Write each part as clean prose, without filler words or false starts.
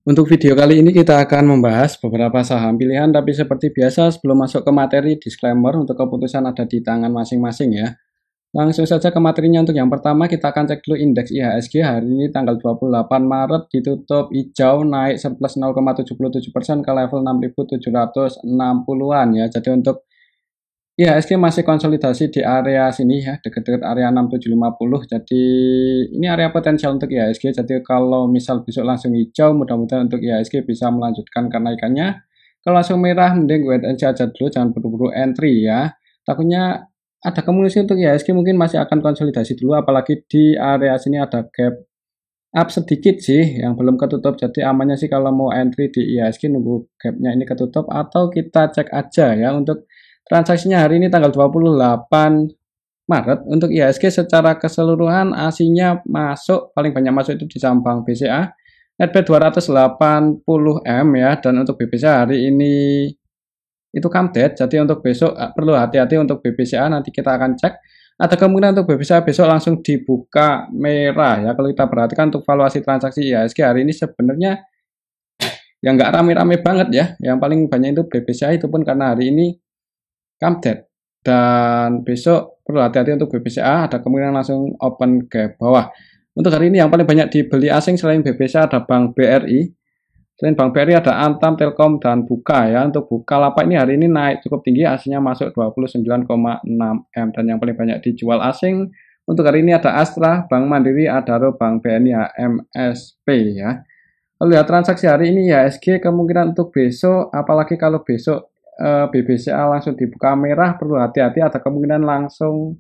Untuk video kali ini kita akan membahas beberapa saham pilihan, tapi seperti biasa sebelum masuk ke materi, disclaimer untuk keputusan ada di tangan masing-masing ya. Langsung saja ke materinya. Untuk yang pertama kita akan cek dulu indeks IHSG hari ini tanggal 28 Maret ditutup hijau naik surplus 0,77% ke level 6.760-an ya. Jadi untuk IHSG masih konsolidasi di area sini ya, dekat-dekat area 6750. Jadi ini area potensial untuk IHSG. Jadi kalau misal besok langsung hijau, mudah-mudahan untuk IHSG bisa melanjutkan kenaikannya. Kalau langsung merah, mending wait and see aja dulu, jangan buru-buru entry ya. Takutnya ada kemungkinan untuk IHSG mungkin masih akan konsolidasi dulu, apalagi di area sini ada gap up sedikit sih yang belum ketutup. Jadi amannya sih kalau mau entry di IHSG nunggu gapnya ini ketutup, atau kita cek aja ya untuk transaksinya hari ini tanggal 28 Maret. Untuk IHSG secara keseluruhan asinya masuk, paling banyak masuk itu di saham Bank BCA, netbuy 280M ya, dan untuk BBCA hari ini itu kamdet. Jadi untuk besok perlu hati-hati untuk BBCA, nanti kita akan cek. Ada kemungkinan untuk BBCA besok langsung dibuka merah ya. Kalau kita perhatikan untuk valuasi transaksi IHSG hari ini sebenarnya ya nggak rame-rame banget ya. Yang paling banyak itu BBCA, itu pun karena hari ini kamdet, dan besok perlu hati-hati untuk BBCA, ada kemungkinan langsung open ke bawah. Untuk hari ini yang paling banyak dibeli asing selain BBCA ada Bank BRI. Selain Bank BRI ada Antam, Telkom, dan Buka ya. Untuk Bukalapak ini hari ini naik cukup tinggi, aslinya masuk 29,6M, dan yang paling banyak dijual asing untuk hari ini ada Astra, Bank Mandiri, Adaro, Bank BNI, HMSP ya. Lalu lihat transaksi hari ini ya, IHSG kemungkinan untuk besok, apalagi kalau besok BBCA langsung dibuka merah, perlu hati-hati, ada kemungkinan langsung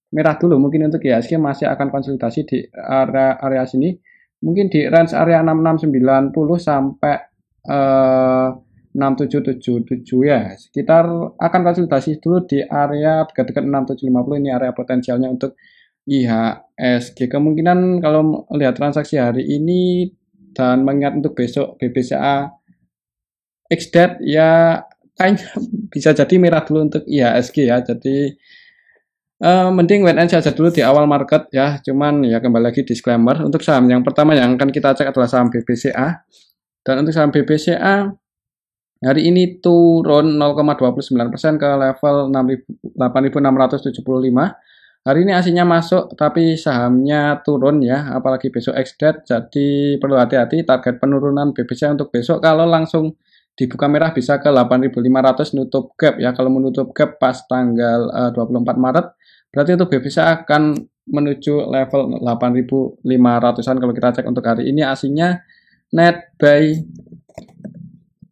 merah dulu. Mungkin untuk IHSG masih akan konsolidasi di area sini, mungkin di range area 6690 sampai 6777 ya. Sekitar akan konsolidasi dulu di area dekat-dekat 6750, ini area potensialnya untuk IHSG. Kemungkinan kalau melihat transaksi hari ini dan mengingat untuk besok BBCA XDAT ya, kayaknya bisa jadi merah dulu untuk IHSG ya. Jadi mending wait and see aja dulu di awal market ya. Cuman ya kembali lagi disclaimer, untuk saham yang pertama yang akan kita cek adalah saham BBCA. Dan untuk saham BBCA hari ini turun 0,29% ke level 8.675. Hari ini aslinya masuk tapi sahamnya turun ya, apalagi besok XDAT. Jadi perlu hati-hati, target penurunan BBCA untuk besok kalau langsung dibuka merah bisa ke 8.500 nutup gap ya. Kalau menutup gap pas tanggal 24 Maret berarti untuk BBCA akan menuju level 8.500-an. Kalau kita cek untuk hari ini aslinya net buy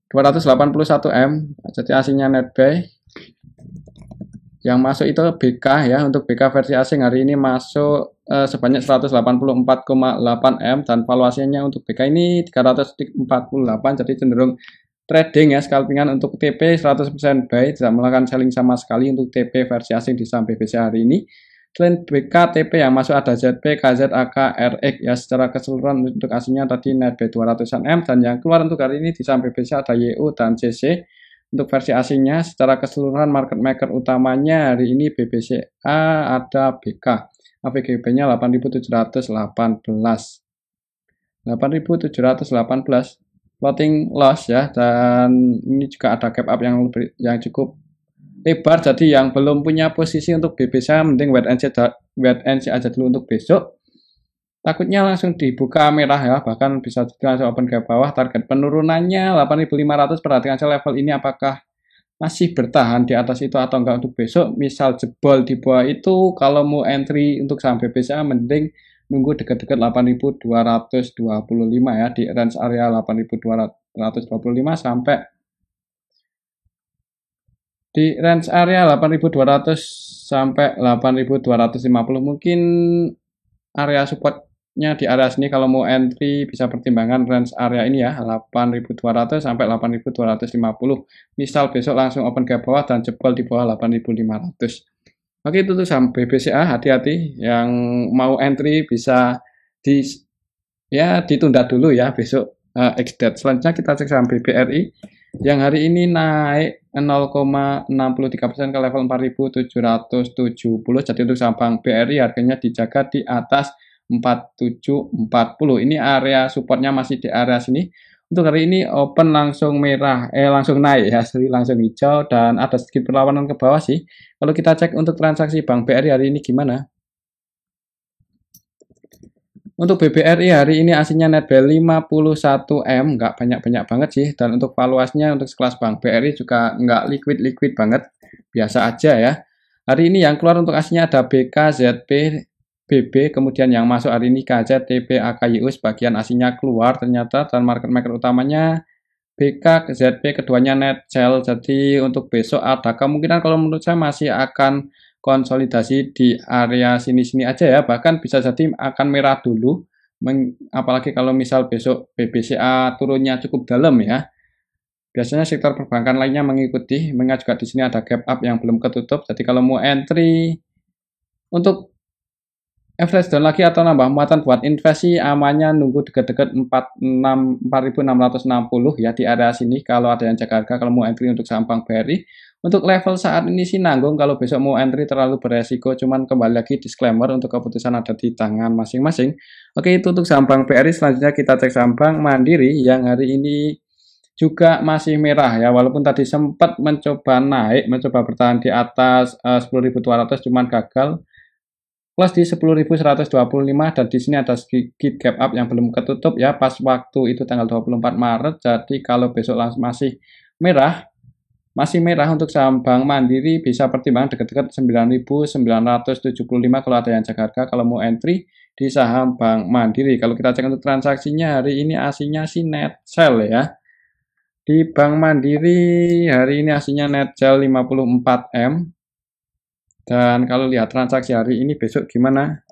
281M, jadi aslinya net buy. Yang masuk itu BK ya. Untuk BK versi asing hari ini masuk sebanyak 184,8M, dan valuasinya untuk BK ini 348, jadi cenderung trading ya, scalpingan. Untuk TP 100% buy, tidak melakukan selling sama sekali untuk TP versi asing di saham BBCA hari ini. Selain BK, TP yang masuk ada ZP, KZ, AK, RX ya. Secara keseluruhan untuk aslinya tadi net buy 200M, dan yang keluar untuk hari ini di saham BBCA ada YU dan CC. Untuk versi asingnya secara keseluruhan market maker utamanya hari ini BBCA ada BK, AVGB-nya 8.718, floating loss ya, dan ini juga ada gap up yang cukup lebar. Jadi yang belum punya posisi untuk BBCA mending wait and see aja dulu untuk besok. Takutnya langsung dibuka merah ya, bahkan bisa langsung open ke bawah. Target penurunannya 8.500. Perhatikan saja level ini apakah masih bertahan di atas itu atau enggak untuk besok. Misal jebol di bawah itu, kalau mau entry untuk saham BBCA mending nunggu dekat-dekat 8.225 ya, di range area 8.225 sampai di range area 8.200 sampai 8.250. Mungkin area supportnya di area sini. Kalau mau entry bisa pertimbangkan range area ini ya, 8.200 sampai 8.250. Misal besok langsung open ke bawah dan jebol di bawah 8.500. Oke, itu tuh saham BBCA, hati-hati yang mau entry bisa ditunda dulu ya besok XDAT. Selanjutnya kita cek saham BBRI yang hari ini naik 0,63% ke level 4.770. Jadi untuk saham Bank BRI harganya dijaga di atas 4740. Ini area supportnya masih di area sini. Untuk hari ini open langsung merah, langsung naik ya, langsung hijau dan ada sedikit perlawanan ke bawah sih. Kalau kita cek untuk transaksi Bank BRI hari ini gimana? Untuk BBRI hari ini aslinya net buy 51M, nggak banyak-banyak banget sih. Dan untuk valuasinya untuk sekelas Bank BRI juga nggak liquid-liquid banget, biasa aja ya. Hari ini yang keluar untuk aslinya ada BK, ZP, BB, kemudian yang masuk hari ini KZ, TP, AKYU, sebagian aslinya keluar ternyata, dan market-market utamanya BK, ZP, keduanya net sell. Jadi untuk besok ada kemungkinan kalau menurut saya masih akan konsolidasi di area sini-sini aja ya, bahkan bisa jadi akan merah dulu, apalagi kalau misal besok BBCA turunnya cukup dalam ya. Biasanya sektor perbankan lainnya mengikuti, mengingat juga di sini ada gap up yang belum ketutup. Jadi kalau mau entry untuk average down lagi atau nambah muatan buat investasi, amannya nunggu dekat-dekat 4.660 ya di area sini kalau ada yang jaga harga kalau mau entry untuk saham Bank BRI. Untuk level saat ini sih nanggung, kalau besok mau entry terlalu beresiko, cuman kembali lagi disclaimer untuk keputusan ada di tangan masing-masing. Oke, itu untuk saham Bank BRI. Selanjutnya kita cek saham Bank Mandiri yang hari ini juga masih merah ya, walaupun tadi sempat mencoba naik, mencoba bertahan di atas 10.200 cuman gagal. Plus di 10.125 dan di sini ada sedikit gap up yang belum ketutup ya pas waktu itu tanggal 24 Maret. Jadi kalau besok langsung masih merah untuk saham Bank Mandiri bisa pertimbangan dekat-dekat 9.975 kalau ada yang jaga harga kalau mau entry di saham Bank Mandiri. Kalau kita cek untuk transaksinya hari ini aslinya sih net sell ya. Di Bank Mandiri hari ini aslinya net sell 54M. Dan kalau lihat transaksi hari ini besok gimana?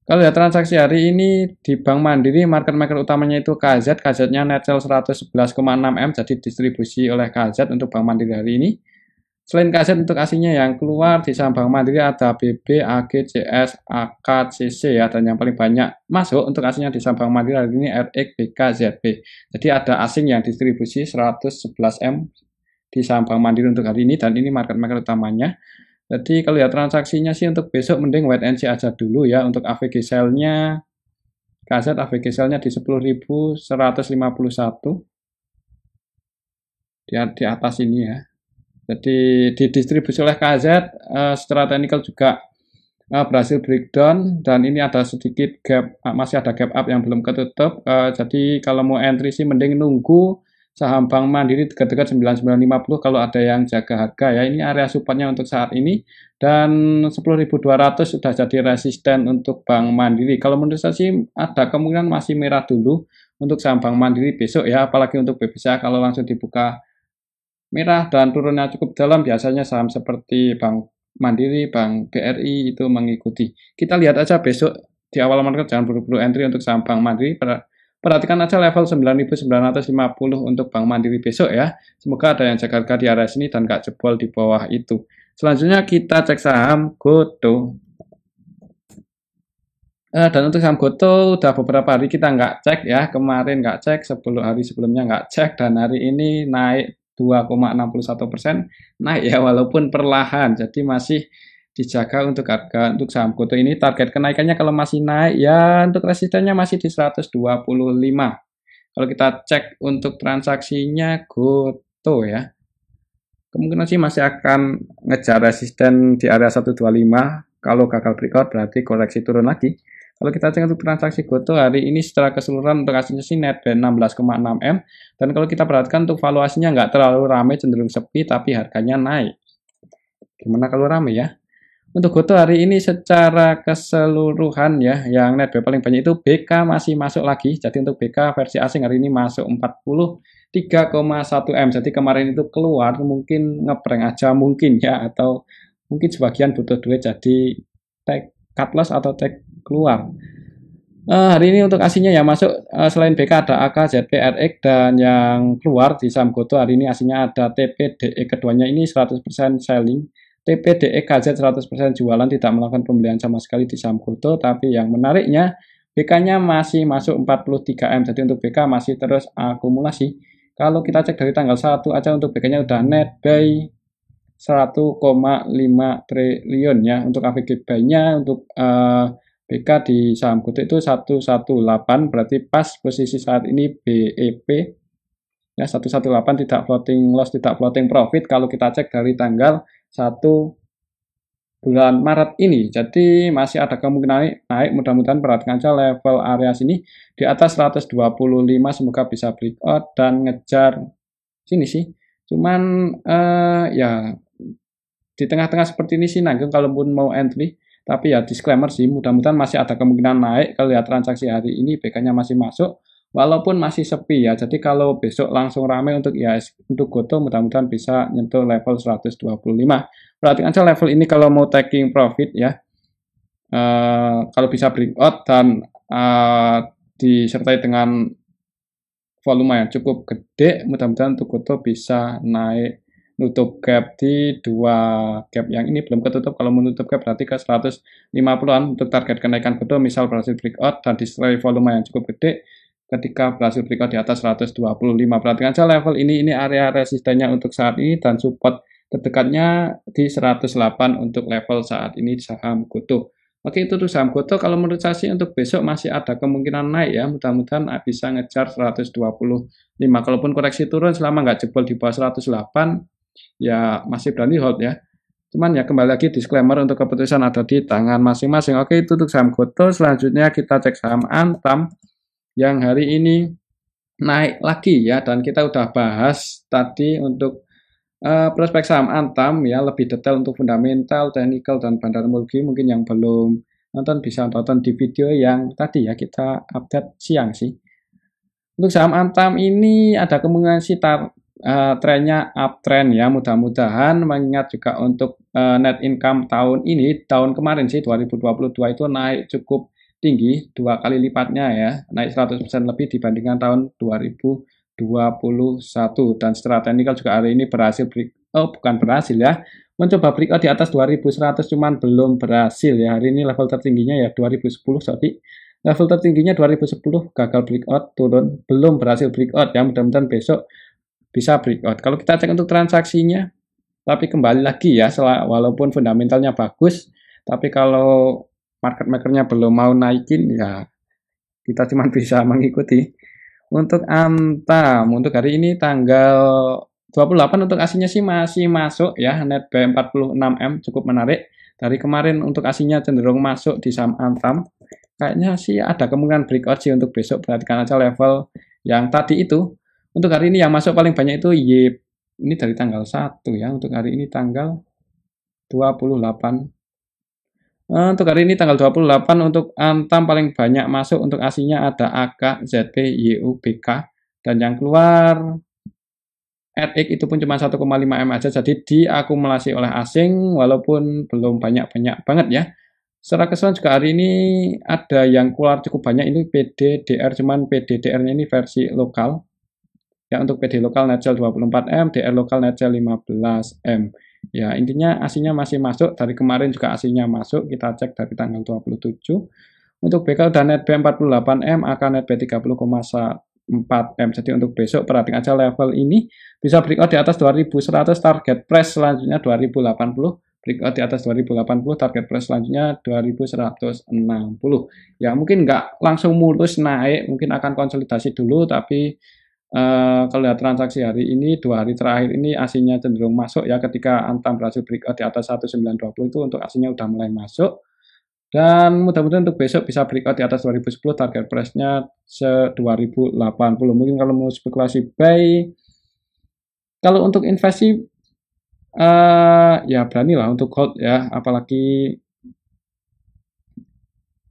Kalau lihat transaksi hari ini di Bank Mandiri, market-market utamanya itu KZ, KZ-nya net sell 111,6M, jadi distribusi oleh KZ untuk Bank Mandiri hari ini. Selain KZ untuk aslinya yang keluar di saham Bank Mandiri ada BB, AG, CS, AK, CC ya, dan yang paling banyak masuk untuk aslinya di saham Bank Mandiri hari ini RX, BK, ZB. Jadi ada asing yang distribusi 111M di saham Bank Mandiri untuk hari ini, dan ini market-market utamanya. Jadi kalau lihat transaksinya sih untuk besok mending wait and see aja dulu ya. Untuk AVG sell-nya KZ, AVG sell-nya di 10.151 di atas ini ya. Jadi didistribusi oleh KZ secara teknikal juga berhasil breakdown, dan ini ada sedikit gap, masih ada gap up yang belum ketutup. Jadi kalau mau entry sih mending nunggu saham Bank Mandiri dekat-dekat 9950 kalau ada yang jaga harga ya. Ini area supportnya untuk saat ini, dan 10.200 sudah jadi resisten untuk Bank Mandiri. Kalau menurut saya sih ada kemungkinan masih merah dulu untuk saham Bank Mandiri besok ya, apalagi untuk BBCA kalau langsung dibuka merah dan turunnya cukup dalam, biasanya saham seperti Bank Mandiri, Bank BRI itu mengikuti. Kita lihat aja besok di awal market, jangan buru-buru entry untuk saham Bank Mandiri. Perhatikan aja level 9.950 untuk Bank Mandiri besok ya. Semoga ada yang jaga harga di area sini dan gak jebol di bawah itu. Selanjutnya kita cek saham GoTo. Dan untuk saham GoTo udah beberapa hari kita nggak cek ya. Kemarin nggak cek, 10 hari sebelumnya nggak cek, dan hari ini naik 2,61%, naik ya walaupun perlahan. Jadi masih dijaga untuk harga untuk saham GoTo ini. Target kenaikannya kalau masih naik ya, untuk resistennya masih di 125. Kalau kita cek untuk transaksinya GoTo ya, kemungkinan sih masih akan ngejar resisten di area 125. Kalau gagal breakout berarti koreksi turun lagi. Kalau kita cek untuk transaksi GoTo hari ini secara keseluruhan untuk hasilnya sih net 16,6M. Dan kalau kita perhatikan untuk valuasinya nggak terlalu ramai, cenderung sepi, tapi harganya naik. Gimana kalau ramai ya? Untuk GoTo hari ini secara keseluruhan ya, yang net buy paling banyak itu BK masih masuk lagi. Jadi untuk BK versi asing hari ini masuk 43,1M. Jadi kemarin itu keluar mungkin ngeprank aja mungkin ya, atau mungkin sebagian butuh duit jadi take cut loss atau take keluar. Hari ini untuk aslinya yang masuk selain BK ada AK, ZP, RX, dan yang keluar di saham GoTo hari ini aslinya ada TP, DE, keduanya ini 100% selling. TP, DE, KZ 100% jualan, tidak melakukan pembelian sama sekali di saham GoTo. Tapi yang menariknya BK-nya masih masuk 43M. Jadi untuk BK masih terus akumulasi. Kalau kita cek dari tanggal 1 aja untuk BK-nya udah net buy 1,5 triliun ya. Untuk average buy-nya untuk BK di saham GoTo itu 118, berarti pas posisi saat ini BEP ya 118, tidak floating loss, tidak floating profit kalau kita cek dari tanggal 1 bulan Maret ini. Jadi masih ada kemungkinan naik, mudah-mudahan perhatikan aja level area sini di atas 125, semoga bisa breakout dan ngejar sini sih. Cuman ya di tengah-tengah seperti ini sih nanggung kalaupun mau entry, tapi ya disclaimer sih, mudah-mudahan masih ada kemungkinan naik. Kalau lihat transaksi hari ini BK-nya masih masuk walaupun masih sepi ya. Jadi kalau besok langsung ramai untuk IHS, untuk GoTo mudah-mudahan bisa nyentuh level 125. Perhatikan aja level ini kalau mau taking profit ya. Kalau bisa breakout dan disertai dengan volume yang cukup gede, mudah-mudahan untuk GoTo bisa naik nutup gap di dua gap yang ini belum ketutup. Kalau menutup gap berarti ke 150-an untuk target kenaikan GoTo, misal berhasil breakout dan disertai volume yang cukup gede. Ketika berhasil breakout di atas 125, perhatikan saja level ini area resistennya untuk saat ini dan support terdekatnya di 108 untuk level saat ini saham GoTo. Oke, itu tuh saham GoTo. Kalau menurut saya sih untuk besok masih ada kemungkinan naik ya, mudah-mudahan bisa ngejar 125. Kalaupun koreksi turun selama nggak jebol di bawah 108, ya masih berani hold ya. Cuman ya kembali lagi disclaimer, untuk keputusan ada di tangan masing-masing. Oke, itu untuk saham GoTo. Selanjutnya kita cek saham Antam yang hari ini naik lagi ya, dan kita udah bahas tadi untuk prospek saham Antam ya, lebih detail untuk fundamental, technical, dan bandarmologi. Mungkin yang belum nonton bisa nonton di video yang tadi ya, kita update siang sih. Untuk saham Antam ini ada kemungkinan sih trennya uptrend ya, mudah-mudahan, mengingat juga untuk net income tahun ini, tahun kemarin sih 2022 itu naik cukup tinggi, 2 kali lipatnya ya, naik 100% lebih dibandingkan tahun 2021. Dan secara teknikal juga hari ini berhasil bukan berhasil ya, mencoba breakout di atas 2100, cuman belum berhasil ya. Hari ini level tertingginya ya 2010, sorry. Level tertingginya 2010 gagal breakout, turun, belum berhasil breakout ya. Mudah-mudahan besok bisa breakout. Kalau kita cek untuk transaksinya, tapi kembali lagi ya, walaupun fundamentalnya bagus, tapi kalau market makernya belum mau naikin ya kita cuma bisa mengikuti. Untuk Antam, untuk hari ini tanggal 28 untuk aslinya sih masih masuk ya, net buy 46M cukup menarik. Dari kemarin untuk aslinya cenderung masuk di saham Antam. Kayaknya sih ada kemungkinan breakout sih untuk besok. Perhatikan aja level yang tadi itu. Untuk hari ini yang masuk paling banyak itu YIP. Ini dari tanggal 1 ya. Untuk hari ini tanggal 28. Untuk hari ini tanggal 28 untuk Antam paling banyak masuk untuk aslinya ada AK, ZP, YU, BK. Dan yang keluar RX itu pun cuma 1,5M aja. Jadi diakumulasi oleh asing walaupun belum banyak-banyak banget ya. Secara keseluruhan juga hari ini ada yang keluar cukup banyak, ini PDDR, cuman PDDR-nya ini versi lokal. Ya, untuk PD lokal net sale 24M, DR lokal net sale 15M. Ya, intinya aslinya masih masuk, dari kemarin juga aslinya masuk, kita cek dari tanggal 27. Untuk BK udah net B48M, AK net B30,4M. Jadi untuk besok perhatikan aja level ini, bisa breakout di atas 2100, target price selanjutnya 2080. Breakout di atas 2080, target price selanjutnya 2160. Ya mungkin nggak langsung mulus naik, mungkin akan konsolidasi dulu, tapi kalau lihat transaksi hari ini, 2 hari terakhir ini aslinya cenderung masuk ya, ketika Antam berhasil breakout di atas 1920 itu untuk aslinya udah mulai masuk. Dan mudah-mudahan untuk besok bisa breakout di atas 2010, target price-nya 2080. Mungkin kalau mau spekulasi buy, kalau untuk investasi ya beranilah untuk hold ya, apalagi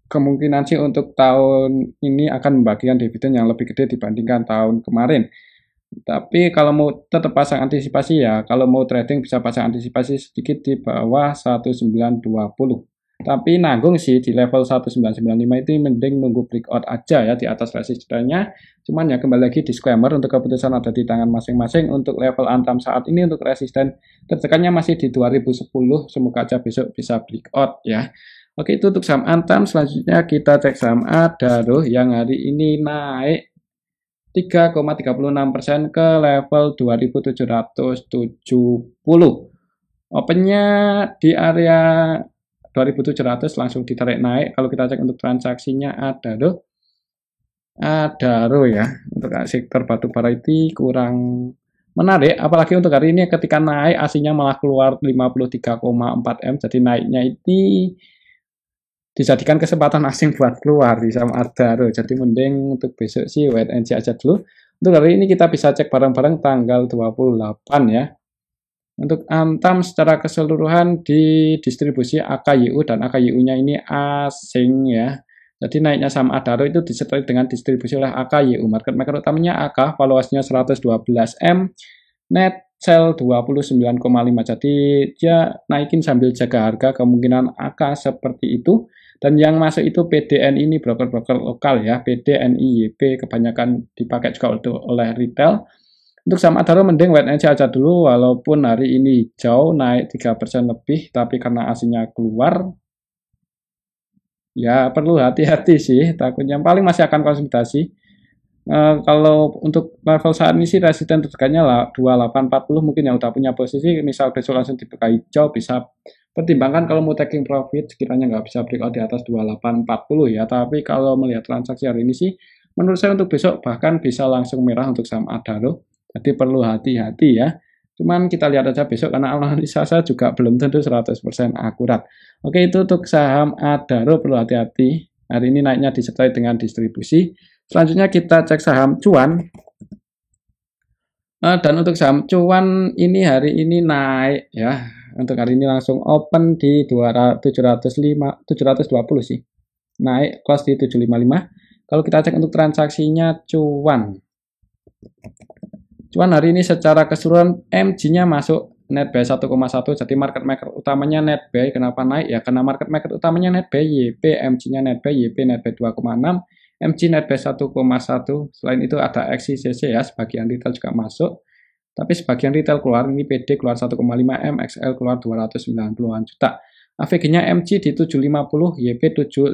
kemungkinan sih untuk tahun ini akan membagikan dividen yang lebih gede dibandingkan tahun kemarin. Tapi kalau mau tetap pasang antisipasi ya, kalau mau trading bisa pasang antisipasi sedikit di bawah 1920. Tapi nanggung sih di level 1995 itu mending nunggu breakout aja ya di atas resistennya. Cuman ya kembali lagi disclaimer, untuk keputusan ada di tangan masing-masing. Untuk level Antam saat ini untuk resisten tertekannya masih di 2010. Semoga aja besok bisa breakout ya. Oke, itu untuk saham Antam. Selanjutnya kita cek saham Adaro yang hari ini naik 3,36% ke level 2770. Opennya di area 2700 langsung ditarik naik. Kalau kita cek untuk transaksinya ada ya. Untuk sektor batu bara itu kurang menarik, apalagi untuk hari ini ketika naik aslinya malah keluar 53,4 M, jadi naiknya ini dijadikan kesempatan asing buat keluar di saham Adaro. Jadi mending untuk besok sih wait and see aja dulu. Untuk hari ini kita bisa cek bareng-bareng tanggal 28 ya. Untuk Antam secara keseluruhan di distribusi AKYU dan AKYU-nya ini asing ya. Jadi naiknya saham Adaro itu disertai dengan distribusi oleh AKYU. Market maker utamanya AK, valuasinya 112 M, net sell 29,5. Jadi dia naikin sambil jaga harga, kemungkinan AK seperti itu. Dan yang masuk itu PDN ini broker-broker lokal ya, PDNI, YP kebanyakan dipakai juga oleh retail. Untuk saham Adaro mending wait and see aja dulu, walaupun hari ini hijau naik 3% lebih, tapi karena aslinya keluar, ya perlu hati-hati sih, takutnya paling masih akan konsolidasi. Kalau untuk level saat ini sih resisten terdekatnya lah 2840, mungkin yang udah punya posisi, misal besok langsung dibuka hijau, bisa pertimbangkan kalau mau taking profit, sekiranya nggak bisa breakout di atas 2840 ya, tapi kalau melihat transaksi hari ini sih, menurut saya untuk besok bahkan bisa langsung merah untuk saham Adaro. Jadi perlu hati-hati ya. Cuman kita lihat aja besok karena analisa saya juga belum tentu 100% akurat. Oke, itu untuk saham Adaro perlu hati-hati. Hari ini naiknya disertai dengan distribusi. Selanjutnya kita cek saham cuan. Dan untuk saham cuan ini hari ini naik ya. Untuk hari ini langsung open di 720 sih. Naik close di 755. Kalau kita cek untuk transaksinya cuan. Cuan hari ini secara keseluruhan MG-nya masuk net buy 1,1, jadi market maker utamanya net buy. Kenapa naik? Ya karena market maker utamanya net buy, YP, MG-nya net buy, YP net buy 2,6, MG net buy 1,1. Selain itu ada XICC ya, sebagian retail juga masuk. Tapi sebagian retail keluar, ini PD keluar 1,5 M, XL keluar 290-an juta. AVG-nya MG di 750, YP 750,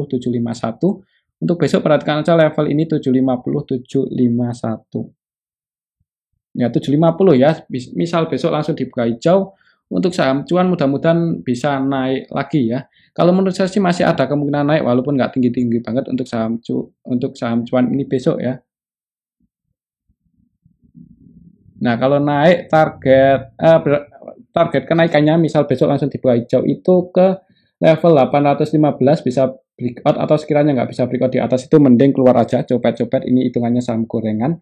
751. Untuk besok perhatikan aja level ini 750, 751. Ya 750 ya, misal besok langsung dibuka hijau, untuk saham cuan mudah-mudahan bisa naik lagi ya. Kalau menurut saya sih masih ada kemungkinan naik walaupun nggak tinggi-tinggi banget untuk saham cuan ini besok ya. Nah kalau naik target kenaikannya misal besok langsung dibuka hijau itu ke level 815 bisa breakout, atau sekiranya nggak bisa breakout di atas itu mending keluar aja, copet-copet, ini hitungannya saham gorengan.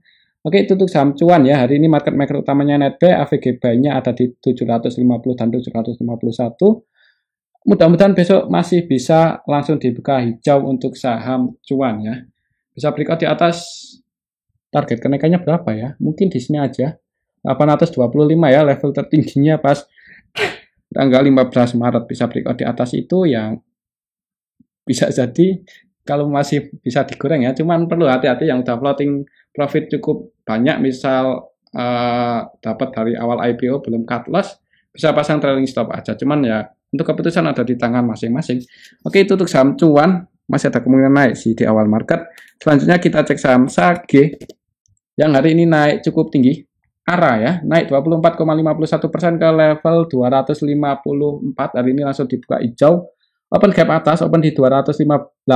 Oke, itu untuk saham cuan ya. Hari ini market maker utamanya net buy, AVG buy-nya ada di 750 dan 751. Mudah-mudahan besok masih bisa langsung dibuka hijau untuk saham cuan ya. Bisa breakout di atas, target kenaikannya berapa ya? Mungkin di sini aja. 825 ya, level tertingginya pas tanggal 15 Maret bisa breakout di atas itu yang bisa jadi kalau masih bisa digoreng ya, cuman perlu hati-hati yang udah floating profit cukup banyak, misal dapat dari awal IPO belum cut loss, bisa pasang trailing stop aja. Cuman ya untuk keputusan ada di tangan masing-masing. Oke, itu untuk saham cuan masih ada kemungkinan naik sih di awal market. Selanjutnya kita cek saham SAGE yang hari ini naik cukup tinggi. ARA ya, naik 24,51% ke level 254. Hari ini langsung dibuka hijau. Open gap atas, open di 218,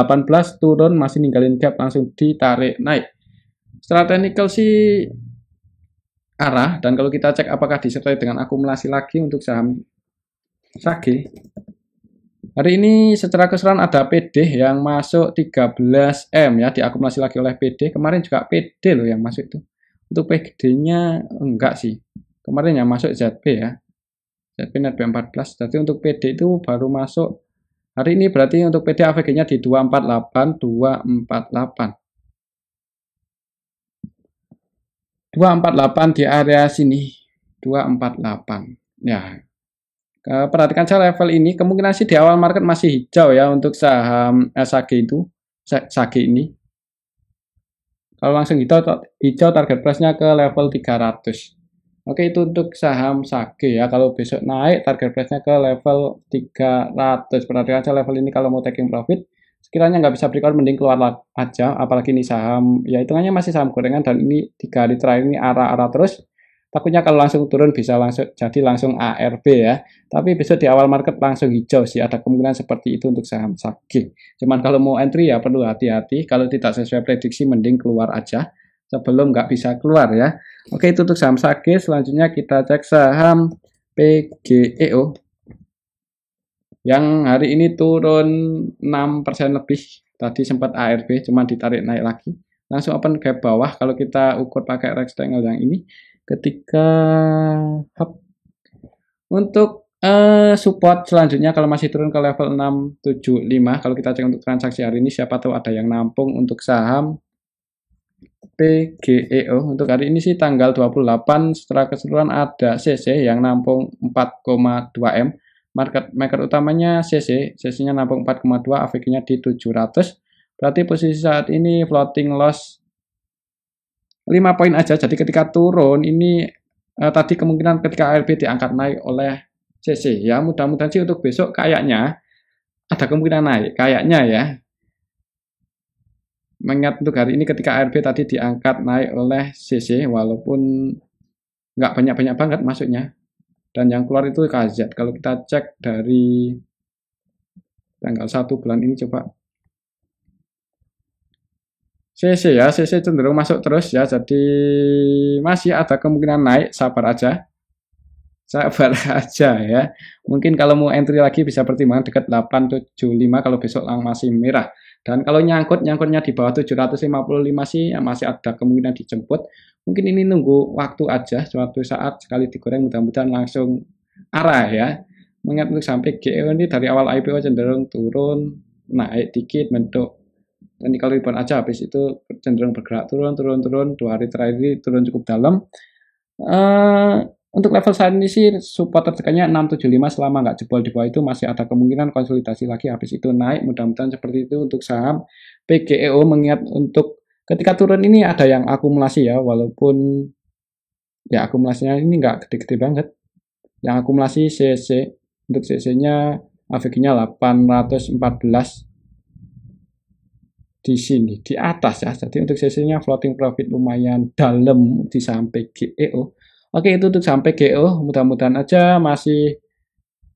turun masih ninggalin gap, langsung ditarik naik. Secara teknikal sih arah, dan kalau kita cek apakah disertai dengan akumulasi lagi untuk saham SAGE. Hari ini secara keseluruhan ada PD yang masuk 13 M ya, diakumulasi lagi oleh PD. Kemarin juga PD loh yang masuk itu. Untuk PD-nya enggak sih. Kemarin yang masuk ZP ya. ZP net B14. Jadi untuk PD itu baru masuk hari ini, berarti untuk PD AVG-nya di 248, 248. 248 di area sini. 248. Ya. Perhatikan saya level ini, kemungkinan sih di awal market masih hijau ya untuk saham SAGE itu. SAGE ini. Kalau langsung hijau target price-nya ke level 300. Oke, itu untuk saham SAGE ya. Kalau besok naik, target price-nya ke level 300. Perhatikan aja level ini kalau mau taking profit. Sekiranya nggak bisa breakout, mending keluar aja. Apalagi ini saham, ya hitungannya masih saham gorengan. Dan ini 3 hari terakhir ini arah-arah terus. Takutnya kalau langsung turun bisa langsung ARB ya. Tapi besok di awal market langsung hijau sih, ada kemungkinan seperti itu untuk saham SAGE. Cuman kalau mau entry ya perlu hati-hati, kalau tidak sesuai prediksi mending keluar aja sebelum nggak bisa keluar ya. Oke, itu untuk saham SAGE. Selanjutnya kita cek saham PGEO yang hari ini turun 6% lebih. Tadi sempat ARB cuman ditarik naik lagi. Langsung open gap bawah kalau kita ukur pakai rectangle yang ini. Ketika untuk support selanjutnya kalau masih turun ke level 675, kalau kita cek untuk transaksi hari ini siapa tahu ada yang nampung untuk saham PGEO. Untuk hari ini sih tanggal 28 setelah keseluruhan ada CC yang nampung 4,2 M. Market maker utamanya CC-nya nampung 4,2, AVG-nya di 700. Berarti posisi saat ini floating loss 5 poin aja. Jadi ketika turun ini tadi kemungkinan ketika ARB diangkat naik oleh CC ya. Mudah-mudahan sih untuk besok kayaknya ada kemungkinan naik kayaknya ya. Mengingat untuk hari ini ketika ARB tadi diangkat naik oleh CC walaupun nggak banyak-banyak banget masuknya. Dan yang keluar itu KZ. Kalau kita cek dari tanggal 1 bulan ini coba CC ya, CC cenderung masuk terus ya, jadi masih ada kemungkinan naik, sabar aja ya. Mungkin kalau mau entry lagi bisa pertimbangan dekat 875 kalau besok masih merah. Dan kalau nyangkutnya di bawah 755 sih ya masih ada kemungkinan dijemput. Mungkin ini nunggu waktu aja, suatu saat sekali digoreng mudah-mudahan langsung arah ya. Mengingat untuk sampai GEO ini dari awal IPO cenderung turun, naik dikit bentuk. Dan kalau rebound aja habis itu cenderung bergerak turun 2 hari terakhir ini turun cukup dalam. Untuk level saat ini sih support tertekannya 675 selama nggak jebol di bawah itu masih ada kemungkinan konsolidasi lagi habis itu naik, mudah-mudahan seperti itu untuk saham PGEO. Mengingat untuk ketika turun ini ada yang akumulasi ya, walaupun ya akumulasinya ini nggak gede-gede banget. Yang akumulasi CC, untuk CC-nya AVG-nya 814 di sini di atas ya. Jadi untuk CC-nya floating profit lumayan dalam di saham PGEO. Oke, itu untuk saham PGEO. Mudah-mudahan aja masih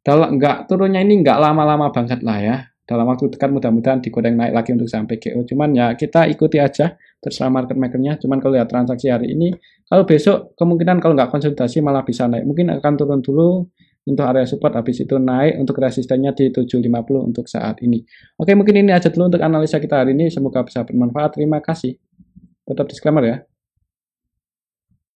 dalam nggak turunnya ini nggak lama-lama banget lah ya. Dalam waktu dekat mudah-mudahan digoreng naik lagi untuk saham PGEO. Cuman ya kita ikuti aja terserah market makernya. Cuman kalau lihat transaksi hari ini, kalau besok kemungkinan kalau nggak konsolidasi malah bisa naik. Mungkin akan turun dulu untuk area support, habis itu naik untuk resistennya di 750 untuk saat ini. Oke, mungkin ini aja dulu untuk analisa kita hari ini. Semoga bisa bermanfaat. Terima kasih. Tetap disclaimer ya.